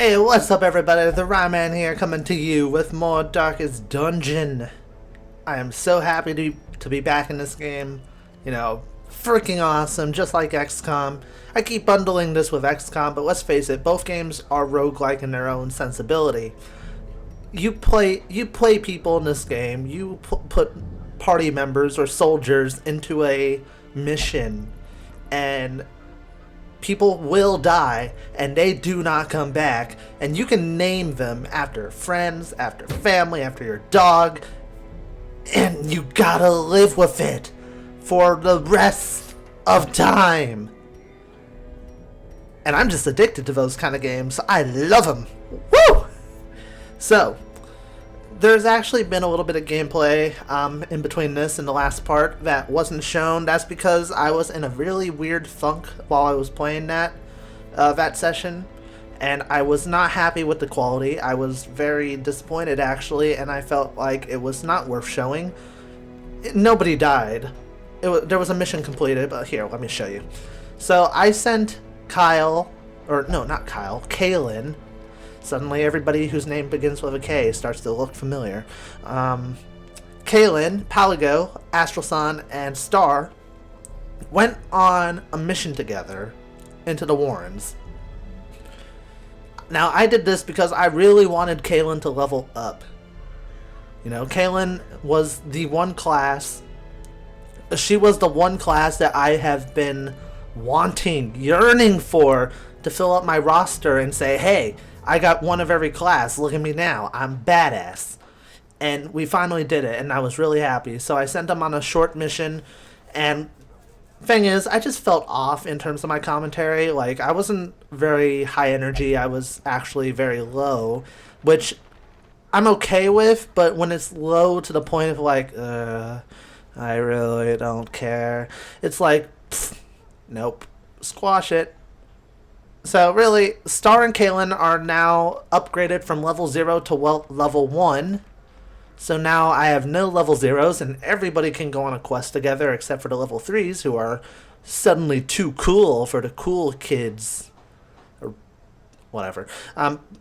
Hey, what's up everybody? The Ryouseiken here coming to you with more Darkest Dungeon. I am so happy to be back in this game. You know, freaking awesome, just like XCOM. I keep bundling this with XCOM, but let's face it, both games are roguelike in their own sensibility. You play people in this game, you put party members or soldiers into a mission, and people will die, and they do not come back, and you can name them after friends, after family, after your dog, and you gotta live with it for the rest of time. And I'm just addicted to those kind of games. I love them. Woo! So, there's actually been a little bit of gameplay in between this and the last part that wasn't shown. That's because I was in a really weird funk while I was playing that session, and I was not happy with the quality. I was very disappointed actually, and I felt like it was not worth showing. Nobody died. There was a mission completed, but here, let me show you. So I sent Kyle, or no, not Kyle, Kaylin. Suddenly everybody whose name begins with a K starts to look familiar. Kaylin, Palago, Astralson, and Star went on a mission together into the Warrens. Now, I did this because I really wanted Kaylin to level up. You know, Kaylin was the one class. She was the one class that I have been wanting, yearning for, to fill up my roster and say, hey, I got one of every class. Look at me now. I'm badass. And we finally did it, and I was really happy. So I sent them on a short mission, and thing is, I just felt off in terms of my commentary. Like, I wasn't very high energy. I was actually very low, which I'm okay with, but when it's low to the point of like, I really don't care, it's like, pfft, nope, squash it. So really, Star and Kaylin are now upgraded from level 0 to level 1. So now I have no level 0s, and everybody can go on a quest together except for the level 3s, who are suddenly too cool for the cool kids. Or whatever.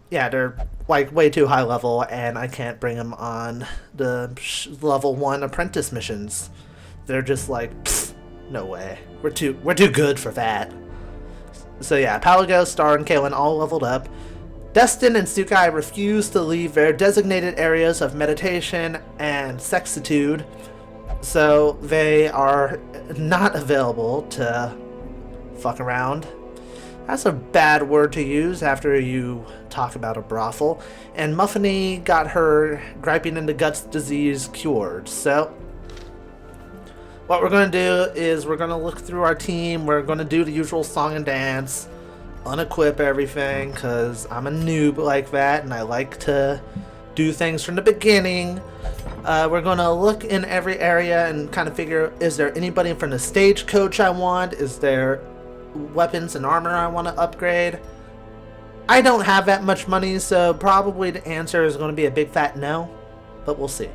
Yeah, they're like way too high level, and I can't bring them on the level 1 apprentice missions. They're just like, pfft, no way. We're too good for that. So yeah, Palago, Star, and Kaylin all leveled up. Destin and Sukai refuse to leave their designated areas of meditation and sexitude, so they are not available to fuck around. That's a bad word to use after you talk about a brothel. And Muffiny got her griping in the guts disease cured, so what we're going to do is we're going to look through our team. We're going to do the usual song and dance, unequip everything, because I'm a noob like that, and I like to do things from the beginning. We're going to look in every area and kind of figure, is there anybody from the stagecoach I want? Is there weapons and armor I want to upgrade? I don't have that much money, so probably the answer is going to be a big fat no, but we'll see.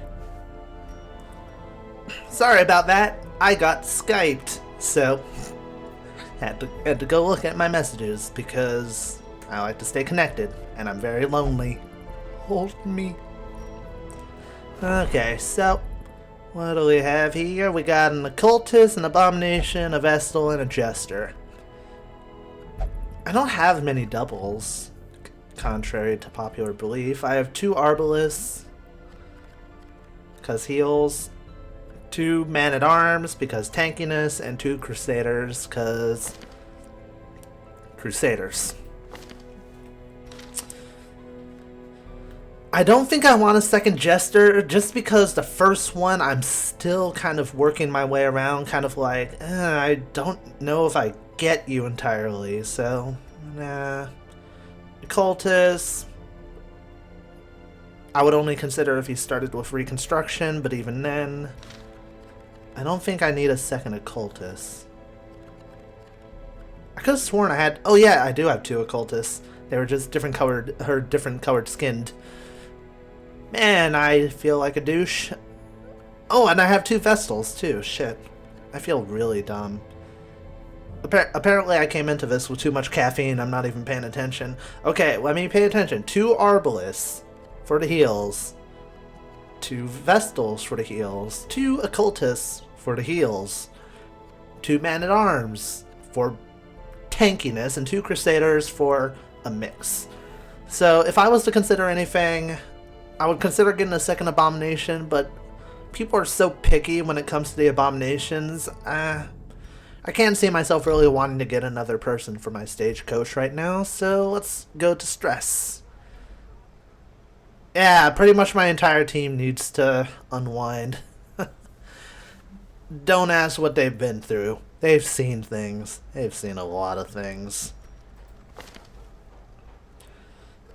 Sorry about that. I got Skyped, so had to go look at my messages because I like to stay connected, and I'm very lonely. Hold me. Okay, so what do we have here? We got an occultist, an abomination, a vestal, and a jester. I don't have many doubles, contrary to popular belief. I have 2 arbalists, because heals, 2 man-at-arms because tankiness, and 2 crusaders because crusaders. I don't think I want a second jester just because the first one I'm still kind of working my way around, kind of like, I don't know if I get you entirely, so nah. Cultist, I would only consider if he started with reconstruction, but even then, I don't think I need a second occultist. I could have sworn I had... Oh yeah, I do have 2 occultists. They were just different colored skinned. Man, I feel like a douche. Oh, and I have 2 vestals too. Shit. I feel really dumb. Apparently I came into this with too much caffeine. I'm not even paying attention. Okay, let me pay attention. 2 Arbalists for the heals. 2 Vestals for the heals. 2 Occultists for the heals. 2 Man-at-Arms for tankiness. And 2 Crusaders for a mix. So if I was to consider anything, I would consider getting a second Abomination, but people are so picky when it comes to the Abominations. I can't see myself really wanting to get another person for my stagecoach right now, so let's go to stress. Yeah, pretty much my entire team needs to unwind. Don't ask what they've been through. They've seen things. They've seen a lot of things.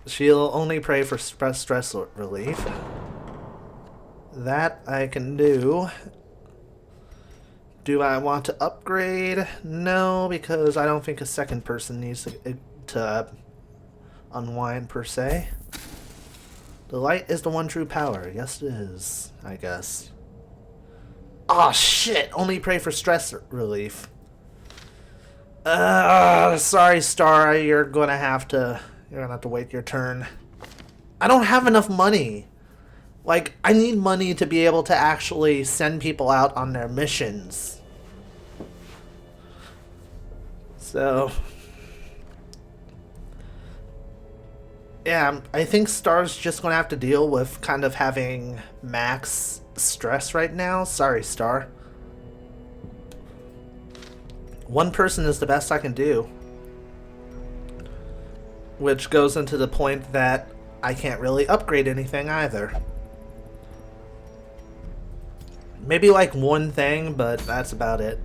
She'll only pray for stress relief. That I can do. Do I want to upgrade? No, because I don't think a second person needs to unwind per se. The light is the one true power. Yes, it is, I guess. Oh shit! Only pray for stress relief. Sorry, Star. You're gonna have to wait your turn. I don't have enough money. Like, I need money to be able to actually send people out on their missions. So, yeah, I think Star's just going to have to deal with kind of having max stress right now. Sorry, Star. One person is the best I can do. Which goes into the point that I can't really upgrade anything either. Maybe like one thing, but that's about it.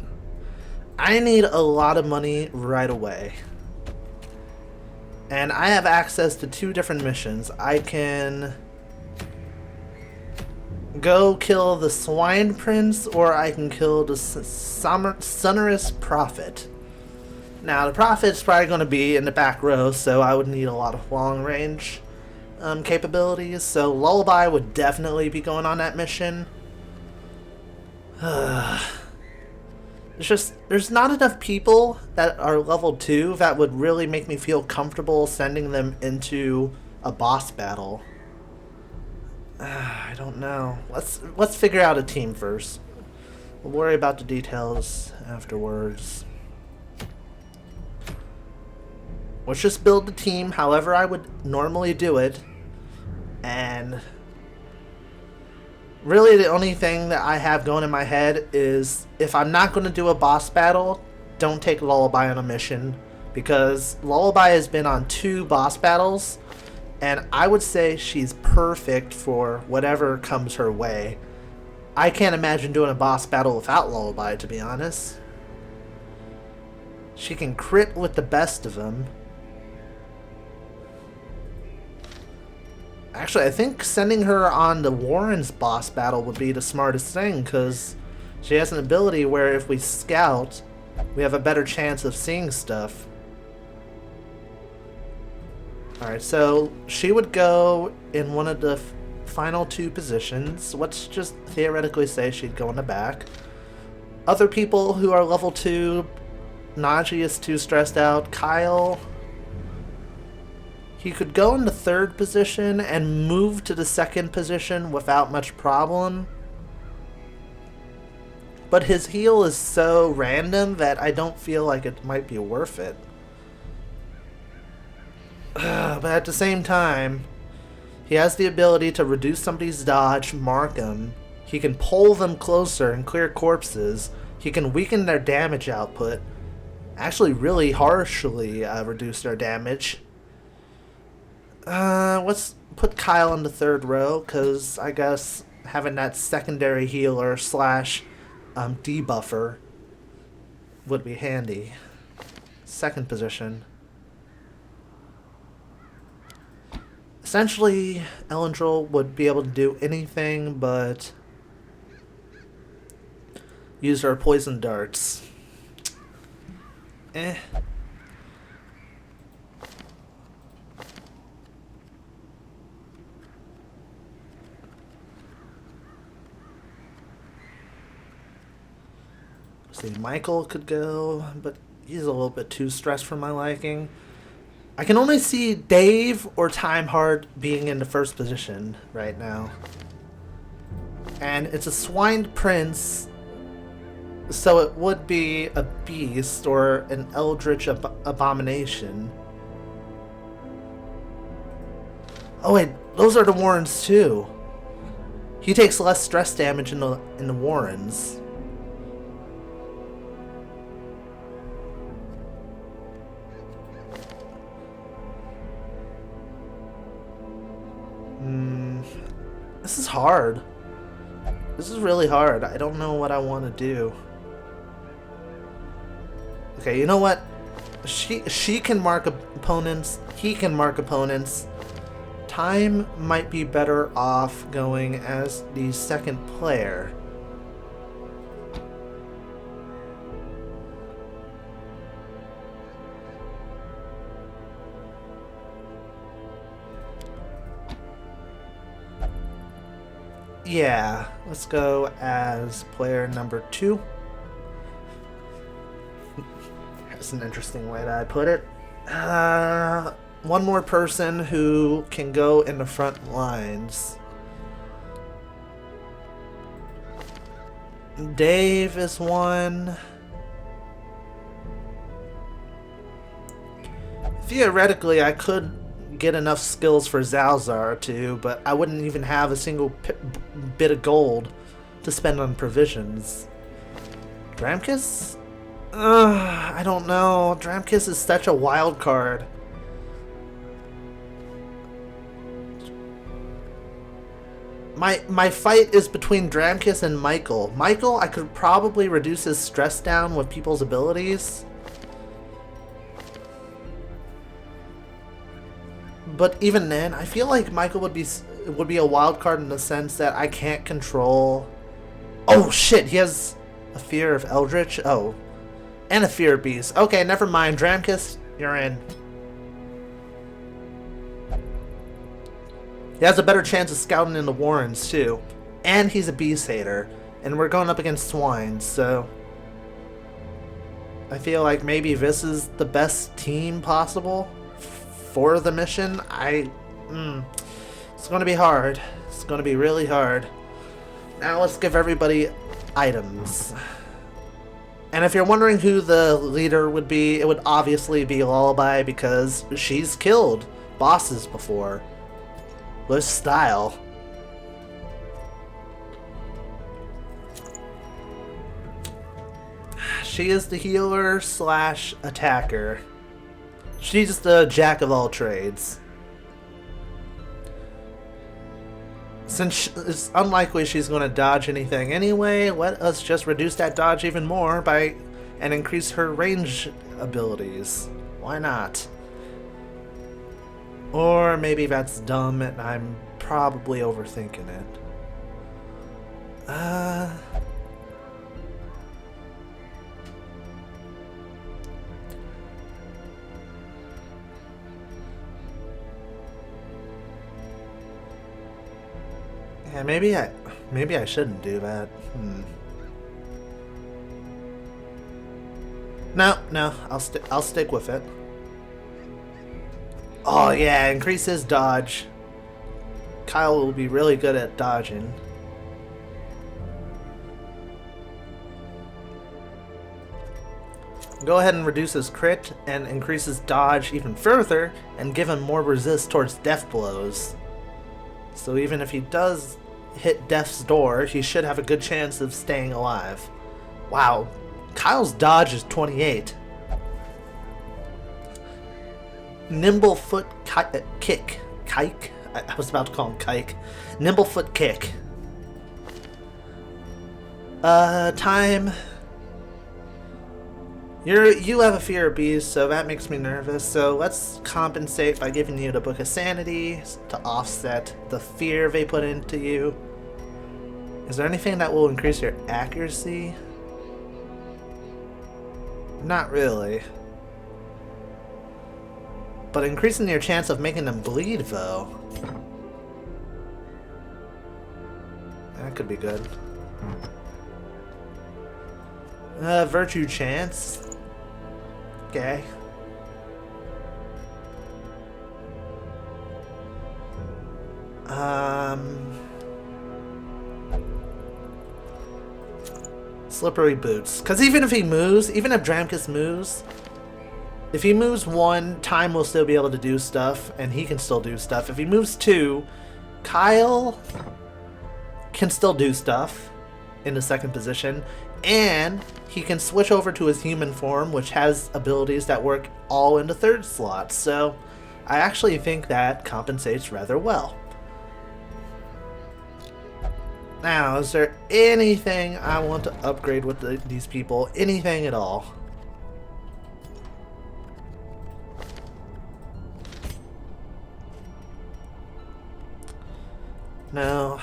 I need a lot of money right away. And I have access to 2 different missions. I can go kill the Swine Prince, or I can kill the Sonorous Prophet. Now, the Prophet's probably going to be in the back row, so I would need a lot of long-range capabilities. So Lullaby would definitely be going on that mission. There's not enough people that are level 2 that would really make me feel comfortable sending them into a boss battle. I don't know. Let's figure out a team first. We'll worry about the details afterwards. Let's just build the team however I would normally do it. And really the only thing that I have going in my head is if I'm not going to do a boss battle, don't take Lullaby on a mission. Because Lullaby has been on 2 boss battles, and I would say she's perfect for whatever comes her way. I can't imagine doing a boss battle without Lullaby, to be honest. She can crit with the best of them. Actually, I think sending her on the Warren's boss battle would be the smartest thing, because she has an ability where if we scout, we have a better chance of seeing stuff. Alright, so she would go in one of the final 2 positions. Let's just theoretically say she'd go in the back. Other people who are level 2, Najee is too stressed out. Kyle, he could go in the 3rd position and move to the 2nd position without much problem. But his heal is so random that I don't feel like it might be worth it. But at the same time, he has the ability to reduce somebody's dodge, mark them. He can pull them closer and clear corpses. He can weaken their damage output. Actually really harshly reduce their damage. Let's put Kyle in the 3rd row, because I guess having that secondary healer slash debuffer would be handy. 2nd position. Essentially, Elendril would be able to do anything but use her poison darts. See, Michael could go, but he's a little bit too stressed for my liking. I can only see Dave or Time Heart being in the first position right now. And it's a swine prince, so it would be a beast or an eldritch abomination. Oh wait, those are the Warrens too. He takes less stress damage in the Warrens. This is hard. This is really hard. I don't know what I want to do. Okay, you know what? She can mark opponents. He can mark opponents. Time might be better off going as the second player. Yeah, let's go as player number 2. That's an interesting way that I put it. One more person who can go in the front lines. Dave is one. Theoretically, I could get enough skills for Zalzar too, but I wouldn't even have a single bit of gold to spend on provisions. Dramkus? I don't know. Dramkus is such a wild card. My fight is between Dramkus and Michael. Michael, I could probably reduce his stress down with people's abilities. But even then, I feel like Michael would be a wild card in the sense that I can't control. Oh shit, he has a fear of Eldritch. Oh, and a fear of Beast. Okay, never mind. Dramkus, you're in. He has a better chance of scouting in the Warrens too, and he's a Beast hater, and we're going up against Swine, so I feel like maybe this is the best team possible for the mission. It's gonna be hard. It's gonna be really hard. Now let's give everybody items. And if you're wondering who the leader would be, it would obviously be Lullaby because she's killed bosses before. With style. She is the healer slash attacker. She's the jack of all trades. Since it's unlikely she's going to dodge anything anyway, let us just reduce that dodge even more and increase her range abilities. Why not? Or maybe that's dumb and I'm probably overthinking it. Yeah, maybe I shouldn't do that. No, I'll stick with it. Oh yeah, increase his dodge. Kyle will be really good at dodging. Go ahead and reduce his crit and increase his dodge even further and give him more resist towards death blows. So even if he does hit death's door, he should have a good chance of staying alive. Wow, Kyle's dodge is 28. Nimble foot kick. Kike? I was about to call him Kike. Nimble foot kick. Time. You have a fear of bees, so that makes me nervous. So let's compensate by giving you the Book of Sanity to offset the fear they put into you. Is there anything that will increase your accuracy? Not really. But increasing your chance of making them bleed, though. That could be good. Virtue chance. Okay. Slippery boots. Because even if he moves, even if Dramkus moves, if he moves 1, Time will still be able to do stuff, and he can still do stuff. If he moves 2, Kyle can still do stuff in the second position, and he can switch over to his human form, which has abilities that work all in the third slot. So I actually think that compensates rather well. Now, is there anything I want to upgrade with these people? Anything at all? No.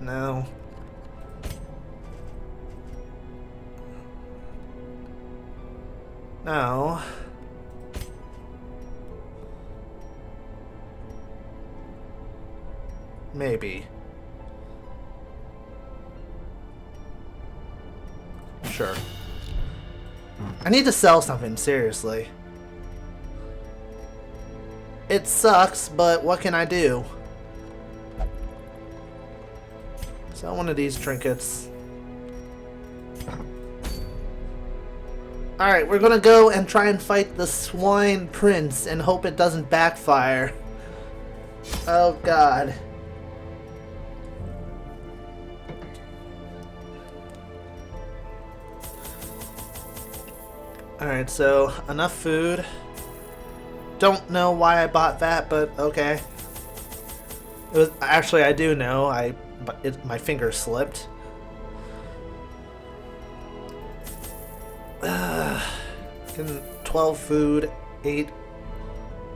No. No. Maybe. Sure. I need to sell something, seriously. It sucks, but what can I do? Sell one of these trinkets. Alright, we're gonna go and try and fight the Swine Prince and hope it doesn't backfire. Oh god. Alright, so enough food. Don't know why I bought that, but okay. It was actually, I do know. My finger slipped. Getting 12 food, 8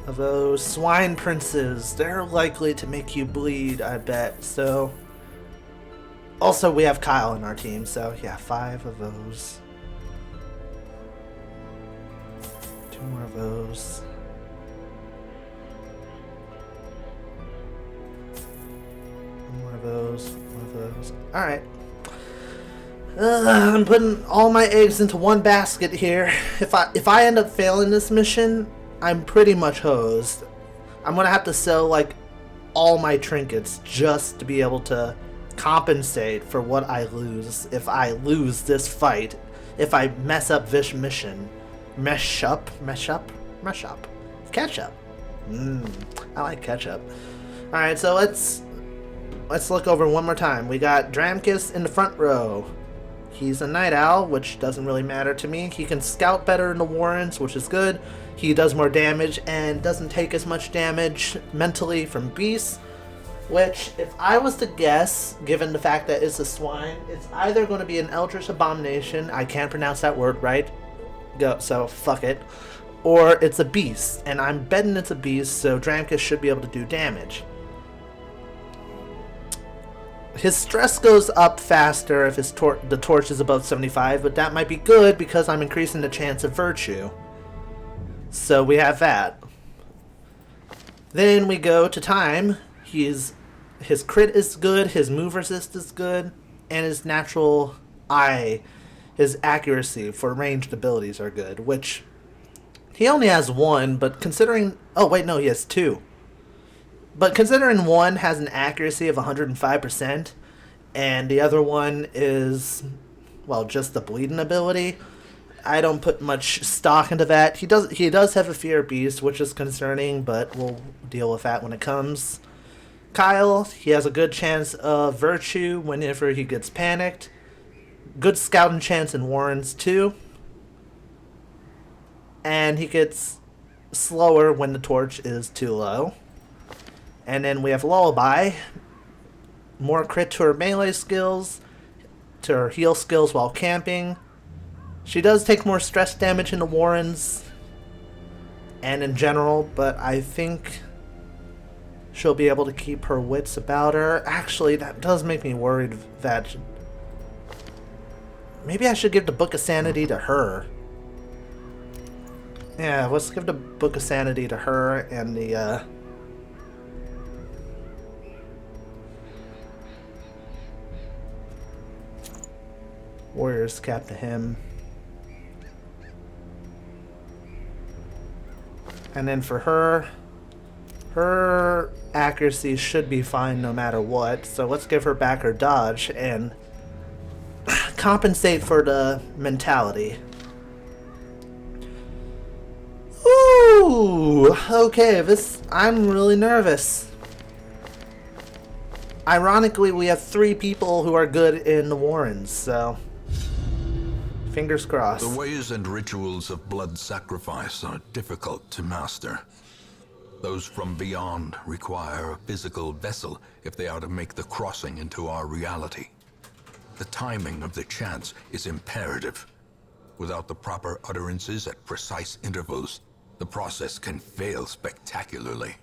of those. Swine Princes. They're likely to make you bleed, I bet. So, also we have Kyle in our team, so yeah, 5 of those. 2 more of those. One of those. Alright. I'm putting all my eggs into one basket here. If I end up failing this mission, I'm pretty much hosed. I'm gonna have to sell like all my trinkets just to be able to compensate for what I lose if I lose this fight. If I mess up this mission. Mesh up. Ketchup. I like ketchup. Alright, so let's look over one more time. We got Dramkus in the front row. He's a night owl, which doesn't really matter to me. He can scout better in the warrens, which is good. He does more damage and doesn't take as much damage mentally from beasts, which, if I was to guess, given the fact that it's a swine, it's either going to be an Eldritch Abomination, I can't pronounce that word right, so fuck it, or it's a beast, and I'm betting it's a beast, so Dramkus should be able to do damage. His stress goes up faster if the torch is above 75, but that might be good because I'm increasing the chance of virtue. So we have that. Then we go to Time. His crit is good, his move resist is good, and his natural eye, his accuracy for ranged abilities are good, which he only has 1, but considering... Oh, wait, no, he has 2. But considering one has an accuracy of 105%, and the other one is, well, just the bleeding ability, I don't put much stock into that. He does have a fear beast, which is concerning, but we'll deal with that when it comes. Kyle, he has a good chance of virtue whenever he gets panicked. Good scouting chance in warrens too. And he gets slower when the torch is too low. And then we have Lullaby. More crit to her melee skills, to her heal skills while camping. She does take more stress damage in the warrens and in general, but I think she'll be able to keep her wits about her. Actually, that does make me worried that maybe I should give the Book of Sanity to her. Yeah, let's give the Book of Sanity to her and the Warriors cap to him. And then for her, her accuracy should be fine no matter what. So let's give her back her dodge and compensate for the mentality. Ooh, okay, I'm really nervous. Ironically, we have 3 people who are good in the Warrens, so fingers crossed. The ways and rituals of blood sacrifice are difficult to master. Those from beyond require a physical vessel if they are to make the crossing into our reality. The timing of the chants is imperative. Without the proper utterances at precise intervals, the process can fail spectacularly.